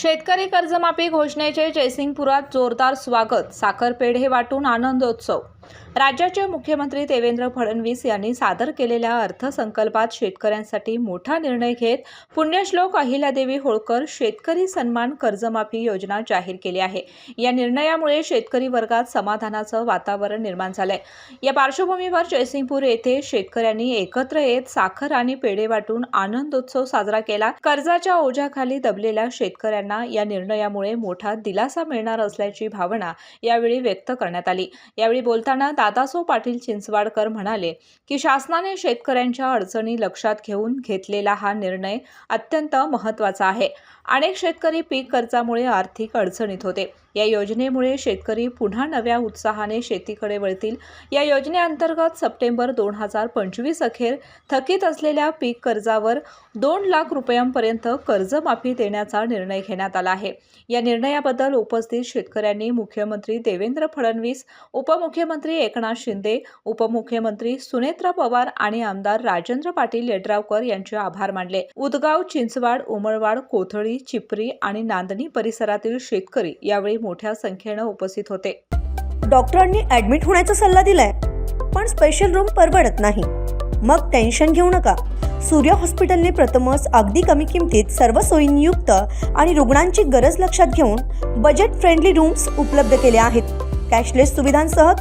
शेतकरी कर्जमाफी घोषणेचे जयसिंगपुरात जोरदार स्वागत. साखर पेढे वाटून आनंदोत्सव. राज्याचे मुख्यमंत्री देवेंद्र फडणवीस यांनी सादर केलेल्या अर्थसंकल्पात शेतकऱ्यांसाठी मोठा निर्णय घेत पुण्यश्लोक अहिल्यादेवी होळकर शेतकरी सन्मान कर्जमाफी योजना जाहीर केली आहे. या निर्णयामुळे शेतकरी वर्गात समाधानाचं वातावरण निर्माण झालंय. या पार्श्वभूमीवर जयसिंगपूर येथे शेतकऱ्यांनी एकत्र येत साखर आणि पेढे वाटून आनंदोत्सव साजरा केला. कर्जाच्या ओझ्याखाली दबलेल्या शेतकऱ्यांना या निर्णयामुळे मोठा दिलासा मिळणार असल्याची भावना यावेळी व्यक्त करण्यात आली. यावेळी बोलताना दादासाहेब पाटील चिंचवाडकर म्हणाले की शासनाने शेतकऱ्यांच्या अडचणी लक्षात घेऊन घेतलेला हा निर्णय अत्यंत महत्त्वाचा आहे. अनेक शेतकरी पीक कर्जामुळे आर्थिक अडचणीत होते. या योजनेमुळे शेतकरी पुन्हा नव्या उत्साहाने शेतीकडे वळतील. या योजनेअंतर्गत सप्टेंबर 2025 अखेर थकीत असलेल्या पीक कर्जावर 2 लाख रुपयांपर्यंत कर्जमाफी देण्याचा निर्णय घेण्यात आला आहे. या निर्णयाबद्दल उपस्थित शेतकऱ्यांनी मुख्यमंत्री देवेंद्र फडणवीस, उपमुख्यमंत्री एकनाथ शिंदे, उपमुख्यमंत्री सुनेत्रा पवार आणि आमदार राजेंद्र पाटील यड्रावकर यांचे आभार मानले. उदगाव, चिंचवाड, उमरवाड, कोथळी, चिपरी आणि नांदणी परिसरातील शेतकरी यावेळी मोठ्या संख्येने उपस्थित होते. डॉक्टरांनी ऍडमिट होण्याचा सल्ला दिलाय, पण स्पेशल रूम परवडत नाही. मग टेन्शन घेऊ नका. सूर्य हॉस्पिटलने प्रथमच अगदी कमी किमतीत सर्व सोयींयुक्त आणि रुग्णांची गरज लक्षात घेऊन बजेट फ्रेंडली रूम्स उपलब्ध केले आहेत. कॅशलेस सुविधांसह